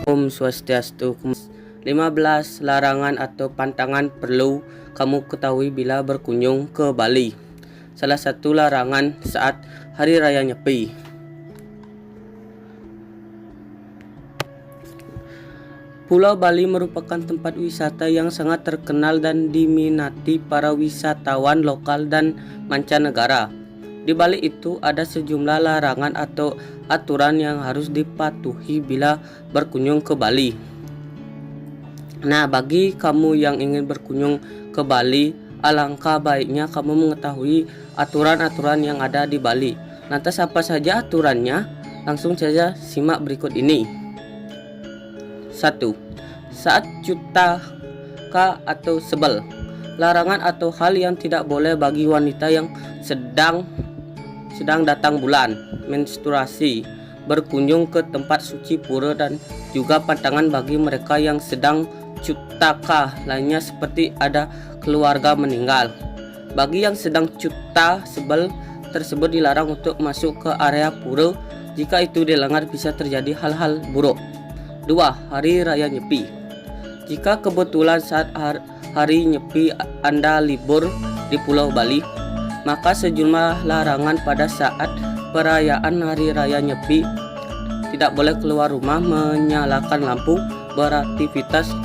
Om Swastiastu. 15 larangan atau pantangan perlu kamu ketahui bila berkunjung ke Bali. Salah satu larangan saat Hari Raya Nyepi. Pulau Bali merupakan tempat wisata yang sangat terkenal dan diminati para wisatawan lokal dan mancanegara. Di Bali itu ada sejumlah larangan atau aturan yang harus dipatuhi bila berkunjung ke Bali. Nah, bagi kamu yang ingin berkunjung ke Bali, alangkah baiknya kamu mengetahui aturan-aturan yang ada di Bali. Lantas apa saja aturannya? Langsung saja simak berikut ini. 1. Saat cutaka atau sebel. Larangan atau hal yang tidak boleh bagi wanita yang sedang datang bulan, menstruasi, berkunjung ke tempat suci pura, dan juga pantangan bagi mereka yang sedang cutaka lainnya seperti ada keluarga meninggal. Bagi yang sedang cuta sebel tersebut dilarang untuk masuk ke area pura. Jika itu dilanggar bisa terjadi hal-hal buruk. 2. Hari Raya Nyepi. Jika kebetulan saat hari Nyepi Anda libur di Pulau Bali, maka sejumlah larangan pada saat perayaan Hari Raya Nyepi. Tidak boleh keluar rumah, menyalakan lampu, beraktivitas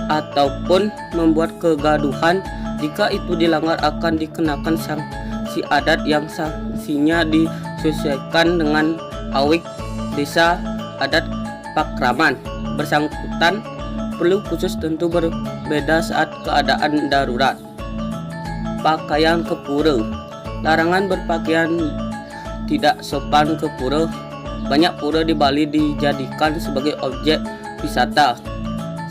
ataupun membuat kegaduhan. Jika itu dilanggar akan dikenakan sanksi adat yang sanksinya disesuaikan dengan awik desa adat Pakraman. Bersangkutan perlu khusus tentu berbeda saat keadaan darurat. Pakaian ke pura. Larangan berpakaian tidak sopan ke pura. Banyak pura di Bali dijadikan sebagai objek wisata,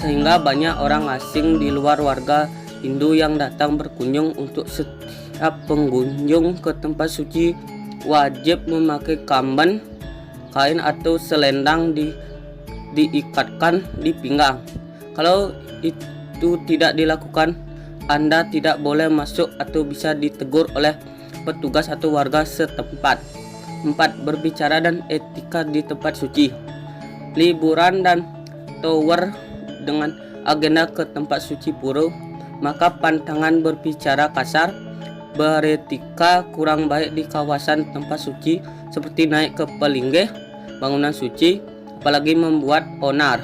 sehingga banyak orang asing di luar warga Hindu yang datang berkunjung. Untuk setiap pengunjung ke tempat suci wajib memakai kamben, kain atau selendang diikatkan di pinggang. Kalau itu tidak dilakukan, Anda tidak boleh masuk atau bisa ditegur oleh petugas atau warga setempat. 4. Berbicara dan etika di tempat suci. Liburan dan tour dengan agenda ke tempat suci pura, maka pantangan berbicara kasar, beretika kurang baik di kawasan tempat suci seperti naik ke pelinggih bangunan suci, apalagi membuat onar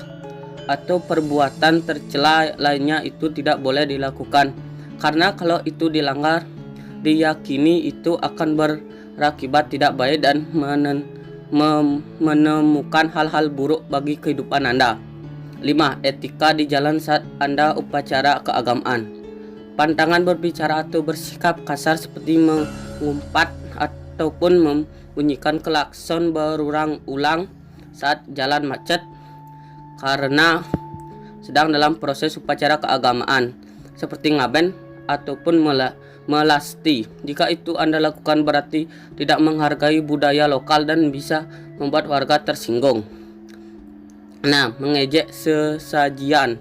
atau perbuatan tercela lainnya itu tidak boleh dilakukan, karena kalau itu dilanggar diyakini itu akan berakibat tidak baik dan menemukan hal-hal buruk bagi kehidupan Anda. 5. Etika di jalan saat Anda upacara keagamaan. Pantangan berbicara atau bersikap kasar seperti mengumpat ataupun membunyikan klakson berulang-ulang saat jalan macet karena sedang dalam proses upacara keagamaan, seperti ngaben ataupun melasti. Jika itu Anda lakukan berarti tidak menghargai budaya lokal dan bisa membuat warga tersinggung. 6. Mengejek sesajian.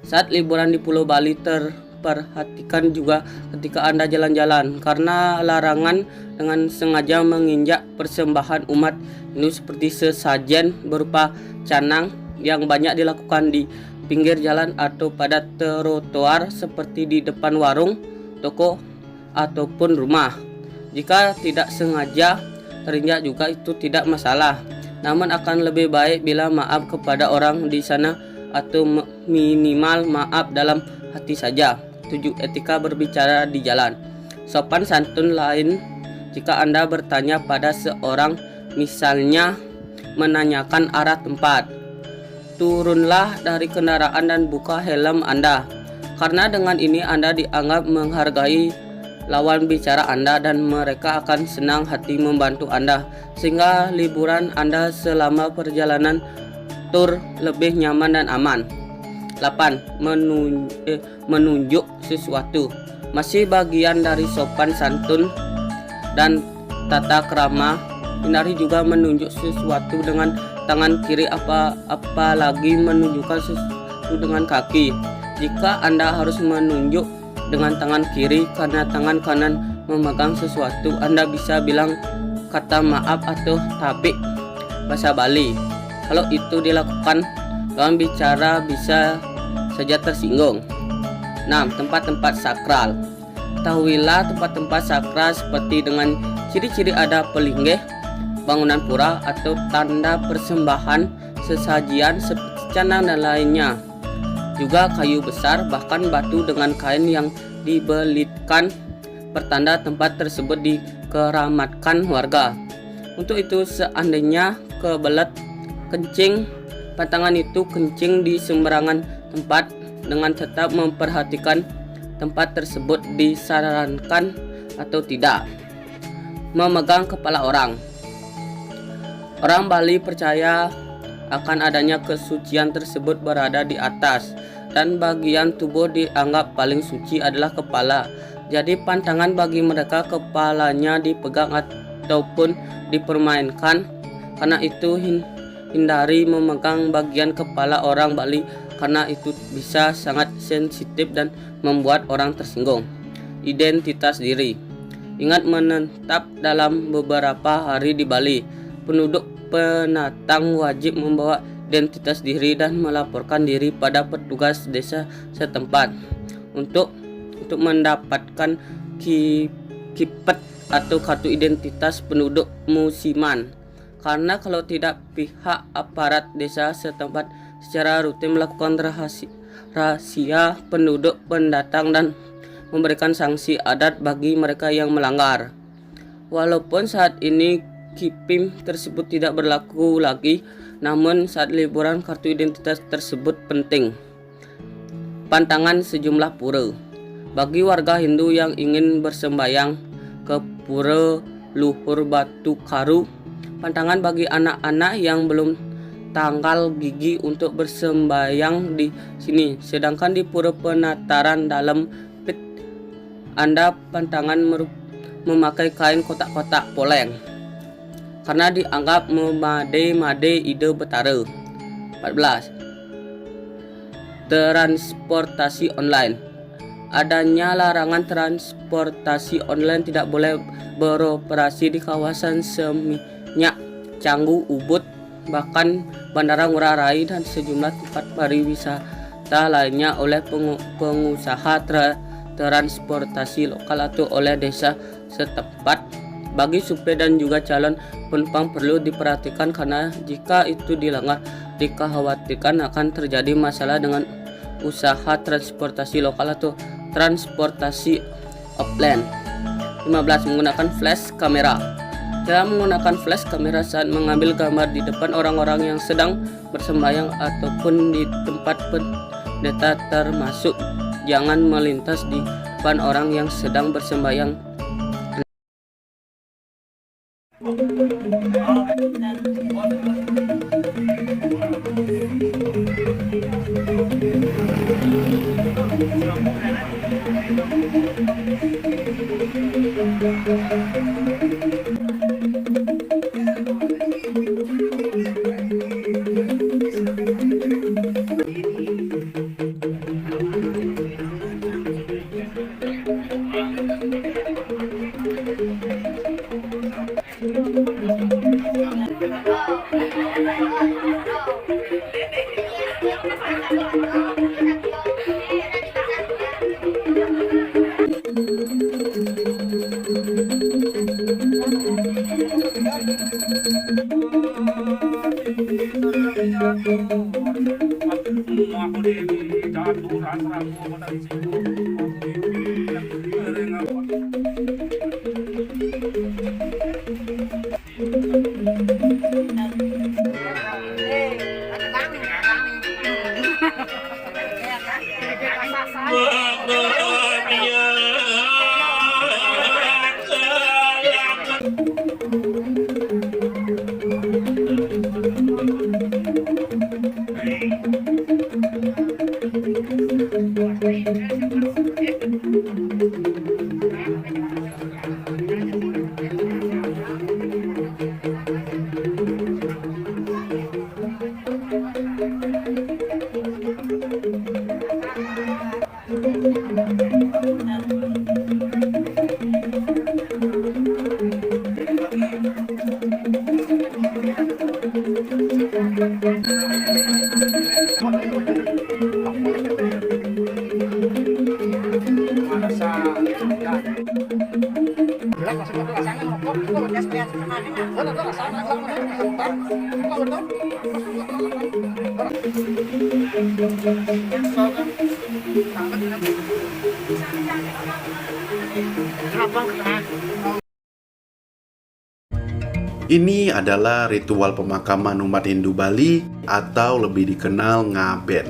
Saat liburan di Pulau Bali perhatikan juga ketika Anda jalan-jalan, karena larangan dengan sengaja menginjak persembahan umat Hindu seperti sesajen berupa canang yang banyak dilakukan di pinggir jalan atau pada trotoar seperti di depan warung, toko ataupun rumah. Jika tidak sengaja terinjak juga itu tidak masalah, namun akan lebih baik bila maaf kepada orang di sana atau minimal maaf dalam hati saja. 7. Etika berbicara di jalan. Sopan santun lain jika Anda bertanya pada seorang, misalnya menanyakan arah tempat. Turunlah dari kendaraan dan buka helm Anda, karena dengan ini Anda dianggap menghargai lawan bicara Anda dan mereka akan senang hati membantu Anda, sehingga liburan Anda selama perjalanan tur lebih nyaman dan aman. 8. Menunjuk sesuatu. Masih bagian dari sopan santun dan tata krama. Hindari juga menunjuk sesuatu dengan tangan kiri, apalagi menunjukkan sesuatu dengan kaki. Jika Anda harus menunjuk dengan tangan kiri karena tangan kanan memegang sesuatu, Anda bisa bilang kata maaf atau tapi bahasa Bali. Kalau itu dilakukan Lawan bicara bisa saja tersinggung. 6. Tempat-tempat sakral. Ketahuilah tempat-tempat sakral seperti dengan ciri-ciri ada pelinggih, bangunan pura atau tanda persembahan, sesajian seperti canang dan lainnya. Juga kayu besar, bahkan batu dengan kain yang dibelitkan, pertanda tempat tersebut dikeramatkan warga. Untuk itu seandainya kebelet kencing, pantangan itu kencing di sembarangan tempat dengan tetap memperhatikan tempat tersebut disarankan atau tidak. Memegang kepala orang. Orang Bali percaya akan adanya kesucian tersebut berada di atas, dan bagian tubuh dianggap paling suci adalah kepala. Jadi pantangan bagi mereka kepalanya dipegang ataupun dipermainkan. Karena itu hindari memegang bagian kepala orang Bali, karena itu bisa sangat sensitif dan membuat orang tersinggung. Identitas diri. Ingat menetap dalam beberapa hari di Bali. Penduduk pendatang wajib membawa identitas diri dan melaporkan diri pada petugas desa setempat untuk mendapatkan kipet atau kartu identitas penduduk musiman. Karena kalau tidak, pihak aparat desa setempat secara rutin melakukan rahasia penduduk pendatang dan memberikan sanksi adat bagi mereka yang melanggar. Walaupun saat ini KIPIM tersebut tidak berlaku lagi, namun saat liburan kartu identitas tersebut penting. Pantangan sejumlah pura. Bagi warga Hindu yang ingin bersembayang ke pura Luhur Batu Karu, pantangan bagi anak-anak yang belum tanggal gigi untuk bersembayang di sini. Sedangkan di pura Penataran dalam pit, Anda pantangan memakai kain kotak-kotak poleng karena dianggap memade ide betara. 14. Transportasi online. Adanya larangan transportasi online tidak boleh beroperasi di kawasan Seminyak, Canggu, Ubud, bahkan Bandara Ngurah Rai dan sejumlah tempat pariwisata lainnya oleh pengusaha transportasi lokal atau oleh desa setempat. Bagi supir dan juga calon penumpang perlu diperhatikan, karena jika itu dilanggar dikhawatirkan akan terjadi masalah dengan usaha transportasi lokal atau transportasi offline. 15. Menggunakan flash kamera. Dalam menggunakan flash kamera saat mengambil gambar di depan orang-orang yang sedang bersembahyang ataupun di tempat pendeta termasuk, jangan melintas di depan orang yang sedang bersembahyang. Ini adalah ritual pemakaman umat Hindu Bali atau lebih dikenal ngaben.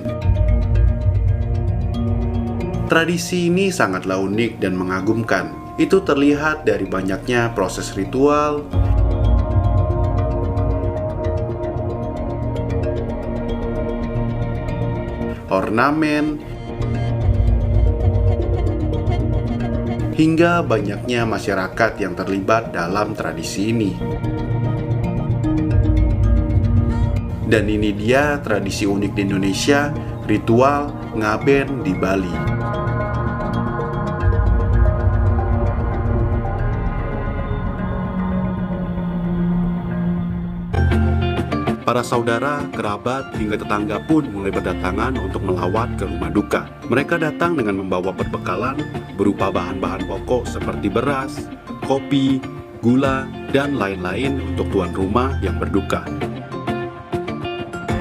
Tradisi ini sangatlah unik dan mengagumkan. Itu terlihat dari banyaknya proses ritual, ornamen, hingga banyaknya masyarakat yang terlibat dalam tradisi ini. Dan ini dia tradisi unik di Indonesia, ritual ngaben di Bali. Para saudara, kerabat, hingga tetangga pun mulai berdatangan untuk melawat ke rumah duka. Mereka datang dengan membawa perbekalan berupa bahan-bahan pokok seperti beras, kopi, gula, dan lain-lain untuk tuan rumah yang berduka.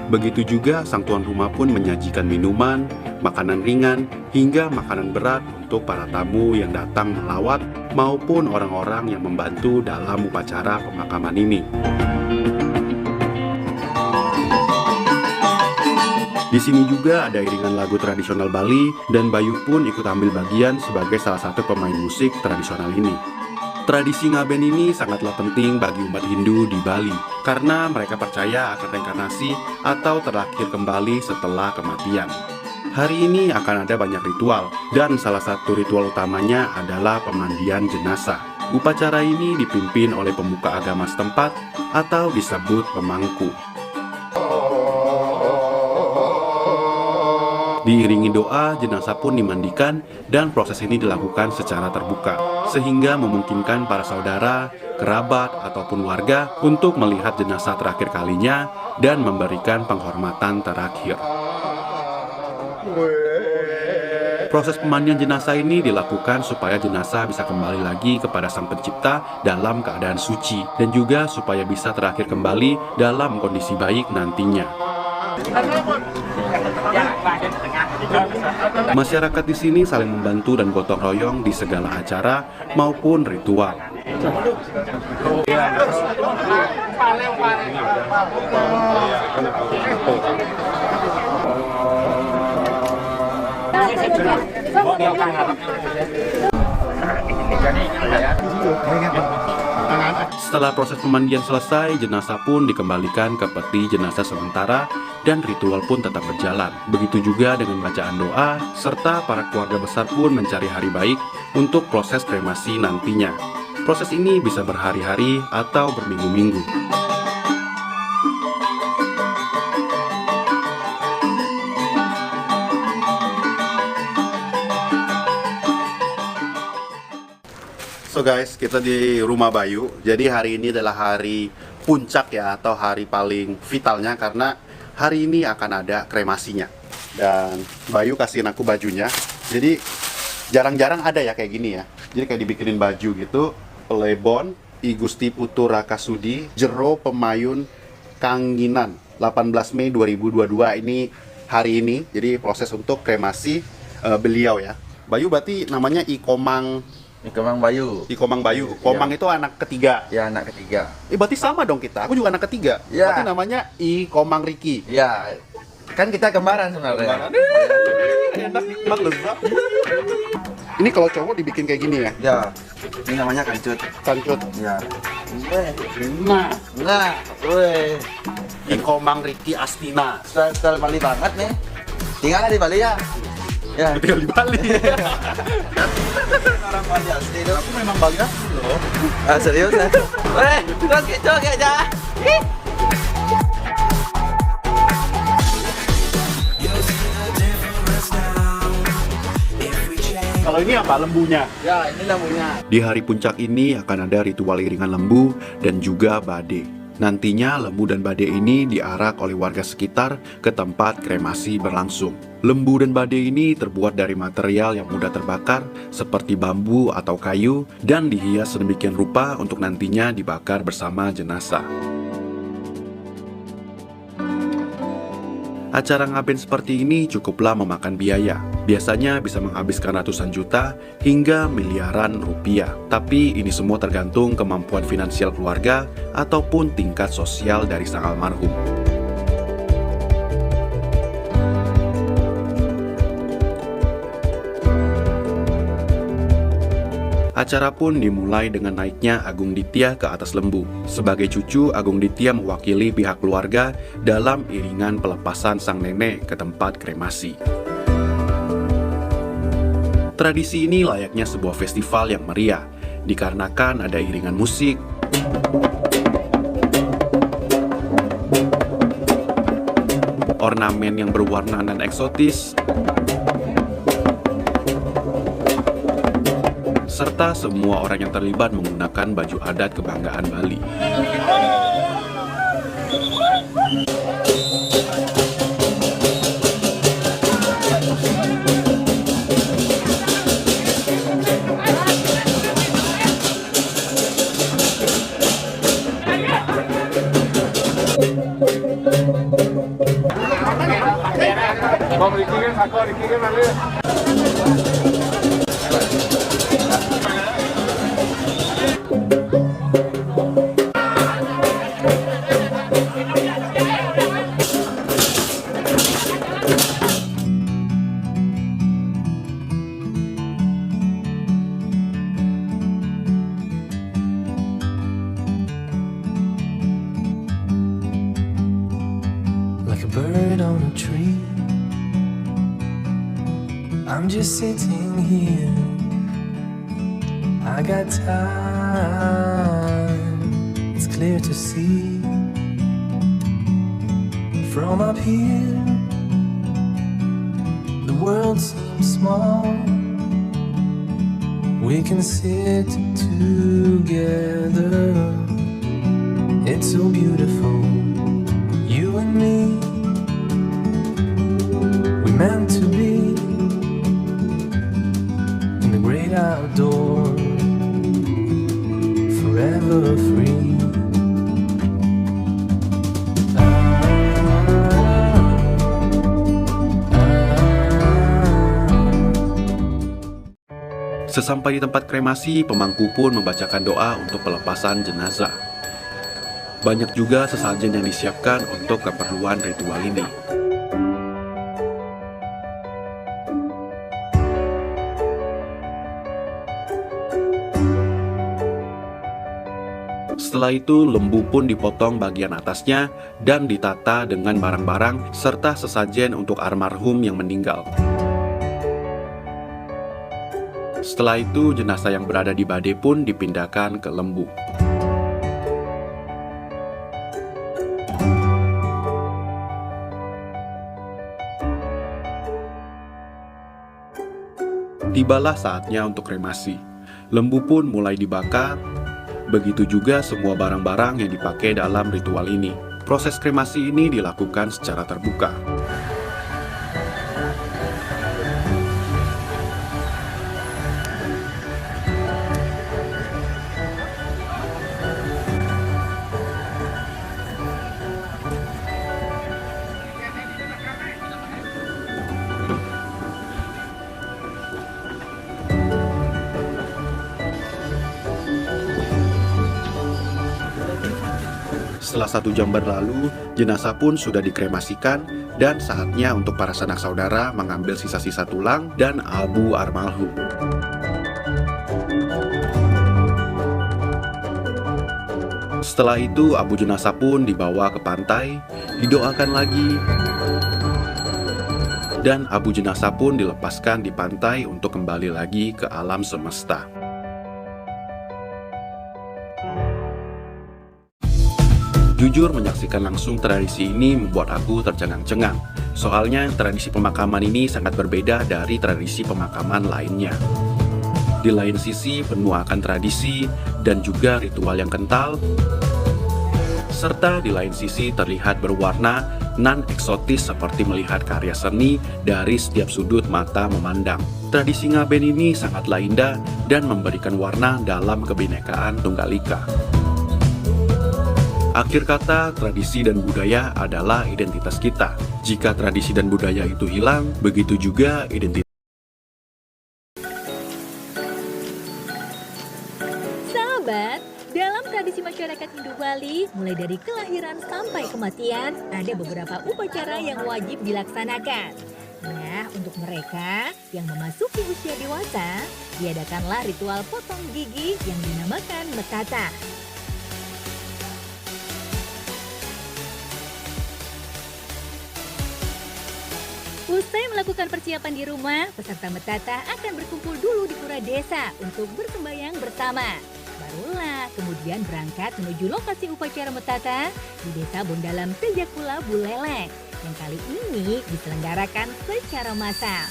Begitu juga sang tuan rumah pun menyajikan minuman, makanan ringan, hingga makanan berat untuk para tamu yang datang melawat maupun orang-orang yang membantu dalam upacara pemakaman ini. Di sini juga ada iringan lagu tradisional Bali dan Bayu pun ikut ambil bagian sebagai salah satu pemain musik tradisional ini. Tradisi ngaben ini sangatlah penting bagi umat Hindu di Bali karena mereka percaya akan reinkarnasi atau terlahir kembali setelah kematian. Hari ini akan ada banyak ritual dan salah satu ritual utamanya adalah pemandian jenazah. Upacara ini dipimpin oleh pemuka agama setempat atau disebut pemangku. Diiringi doa, jenazah pun dimandikan dan proses ini dilakukan secara terbuka, sehingga memungkinkan para saudara, kerabat, ataupun warga untuk melihat jenazah terakhir kalinya dan memberikan penghormatan terakhir. Proses pemandian jenazah ini dilakukan supaya jenazah bisa kembali lagi kepada Sang Pencipta dalam keadaan suci dan juga supaya bisa terakhir kembali dalam kondisi baik nantinya. Masyarakat di sini saling membantu dan gotong royong di segala acara maupun ritual. Setelah proses pemandian selesai, jenazah pun dikembalikan ke peti jenazah sementara dan ritual pun tetap berjalan. Begitu juga dengan bacaan doa, serta para keluarga besar pun mencari hari baik untuk proses kremasi nantinya. Proses ini bisa berhari-hari atau berminggu-minggu. So guys, kita di rumah Bayu. Jadi hari ini adalah hari puncak ya, atau hari paling vitalnya karena hari ini akan ada kremasinya. Dan Bayu kasihin aku bajunya. Jadi jarang-jarang ada ya kayak gini ya. Jadi kayak dibikinin baju gitu. Plebon I Gusti Putu Rakasudi Jero Pemayun Kanginan 18 Mei 2022 ini hari ini. Jadi proses untuk kremasi beliau ya. Bayu berarti namanya I Komang Bayu. I Komang Bayu. Komang itu anak ketiga. Ya, anak ketiga. Berarti sama dong kita. Aku juga anak ketiga. Ya. Berarti namanya I Komang Riki. Ya, kan kita kembaran sebenarnya. Enak, nikmat, lezat. Ini kalau cowok dibikin kayak gini ya? Ya, ini namanya kancut. Kancut. Ya. Nah, Weh. I Komang Riki Astina. Style Bali banget nih. Tinggal di Bali ya. Ya. Tinggal di Bali. Orang Bali asli itu. Aku memang Bali asli loh. Ah, serius ya? Weh, joget aja. Kalau ini apa? Lembunya? Ya, ini lembunya. Di hari puncak ini akan ada ritual iringan lembu dan juga bade. Nantinya lembu dan badai ini diarak oleh warga sekitar ke tempat kremasi berlangsung. Lembu dan badai ini terbuat dari material yang mudah terbakar seperti bambu atau kayu dan dihias sedemikian rupa untuk nantinya dibakar bersama jenazah. Acara ngaben seperti ini cukuplah memakan biaya. Biasanya bisa menghabiskan ratusan juta hingga miliaran rupiah. Tapi ini semua tergantung kemampuan finansial keluarga ataupun tingkat sosial dari sang almarhum. Acara pun dimulai dengan naiknya Agung Ditya ke atas lembu. Sebagai cucu, Agung Ditya mewakili pihak keluarga dalam iringan pelepasan sang nenek ke tempat kremasi. Tradisi ini layaknya sebuah festival yang meriah, dikarenakan ada iringan musik, ornamen yang berwarna dan eksotis, serta semua orang yang terlibat menggunakan baju adat kebanggaan Bali. Like a bird on a tree, I'm just sitting here. I got time, it's clear to see. From up here, the world seems small. We can sit together, it's so beautiful. You and me, we meant to be in the great outdoors, forever free. Sesampai di tempat kremasi, pemangku pun membacakan doa untuk pelepasan jenazah. Banyak juga sesajen yang disiapkan untuk keperluan ritual ini. Setelah itu, lembu pun dipotong bagian atasnya dan ditata dengan barang-barang serta sesajen untuk almarhum yang meninggal. Setelah itu, jenazah yang berada di badai pun dipindahkan ke lembu. Tibalah saatnya untuk kremasi. Lembu pun mulai dibakar, begitu juga semua barang-barang yang dipakai dalam ritual ini. Proses kremasi ini dilakukan secara terbuka. Setelah 1 jam berlalu, jenazah pun sudah dikremasikan dan saatnya untuk para sanak saudara mengambil sisa-sisa tulang dan abu almarhum. Setelah itu, abu jenazah pun dibawa ke pantai, didoakan lagi, dan abu jenazah pun dilepaskan di pantai untuk kembali lagi ke alam semesta. Jujur, menyaksikan langsung tradisi ini membuat aku tercengang-cengang. Soalnya tradisi pemakaman ini sangat berbeda dari tradisi pemakaman lainnya. Di lain sisi, penuh akan tradisi dan juga ritual yang kental. serta di lain sisi terlihat berwarna non-eksotis seperti melihat karya seni dari setiap sudut mata memandang. Tradisi ngaben ini sangatlah indah dan memberikan warna dalam kebinekaan Tunggal Ika. Akhir kata, tradisi dan budaya adalah identitas kita. Jika tradisi dan budaya itu hilang, begitu juga identitas. Sahabat, dalam tradisi masyarakat Hindu Bali, mulai dari kelahiran sampai kematian, ada beberapa upacara yang wajib dilaksanakan. Nah, untuk mereka yang memasuki usia dewasa, diadakanlah ritual potong gigi yang dinamakan metata. Usai melakukan persiapan di rumah, peserta metata akan berkumpul dulu di pura desa untuk bersembahyang bersama. Barulah kemudian berangkat menuju lokasi upacara metata di Desa Bondalam Tejakula Buleleng yang kali ini diselenggarakan secara massal.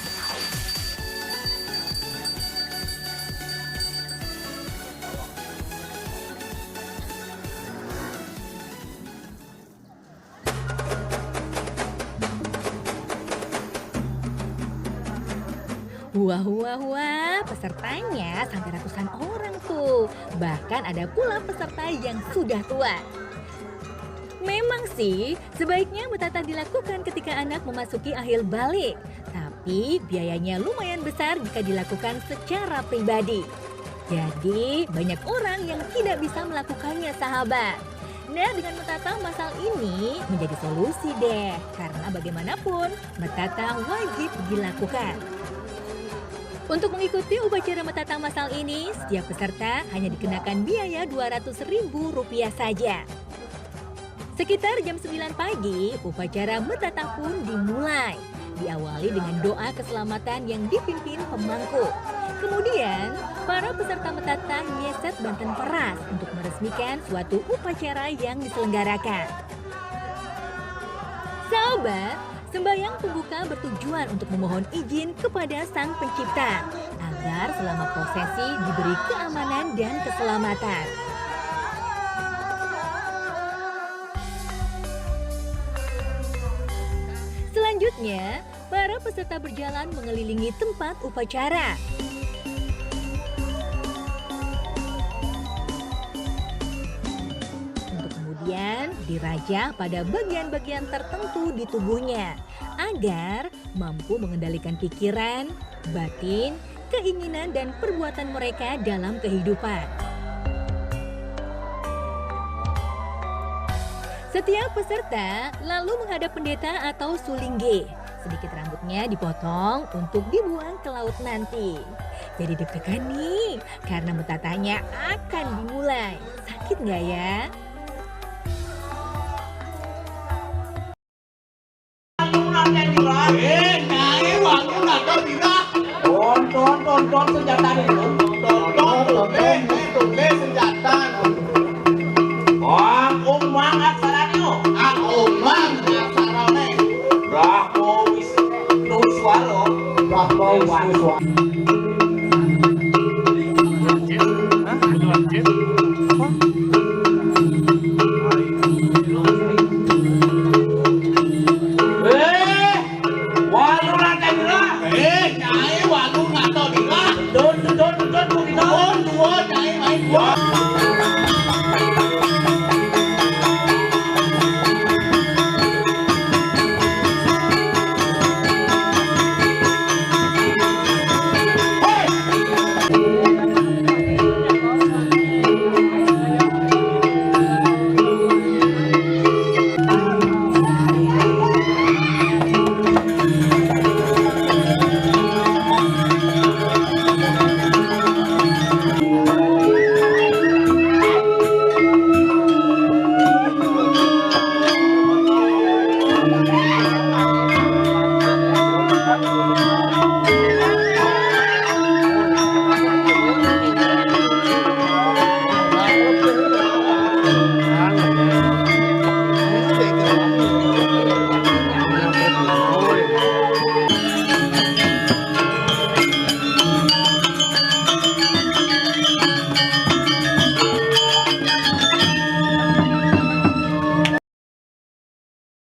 Wah, pesertanya sampai ratusan orang tuh. Bahkan ada pula peserta yang sudah tua. Memang sih, sebaiknya metata dilakukan ketika anak memasuki akhir balik. Tapi biayanya lumayan besar jika dilakukan secara pribadi. Jadi banyak orang yang tidak bisa melakukannya, sahabat. Nah, dengan metata massal ini menjadi solusi deh. Karena bagaimanapun, metata wajib dilakukan. Untuk mengikuti upacara metata massal ini, setiap peserta hanya dikenakan biaya Rp200.000 saja. Sekitar jam 9 pagi, upacara metata pun dimulai. Diawali dengan doa keselamatan yang dipimpin pemangku. Kemudian, para peserta metata nyeset banten peras untuk meresmikan suatu upacara yang diselenggarakan. Sahabat, sembahyang pembuka bertujuan untuk memohon izin kepada Sang Pencipta agar selama prosesi diberi keamanan dan keselamatan. Selanjutnya, para peserta berjalan mengelilingi tempat upacara. Kemudian dirajah pada bagian-bagian tertentu di tubuhnya agar mampu mengendalikan pikiran, batin, keinginan dan perbuatan mereka dalam kehidupan. Setiap peserta lalu menghadap pendeta atau sulingge. Sedikit rambutnya dipotong untuk dibuang ke laut nanti. Jadi deg-degan nih karena metatanya akan dimulai. Sakit nggak ya? Ton senjata nih. Ton senjata. Ang umang aksaranya. Ang umang aksaranya. Brahmo Wiswaro. Brahmo Wiswaro.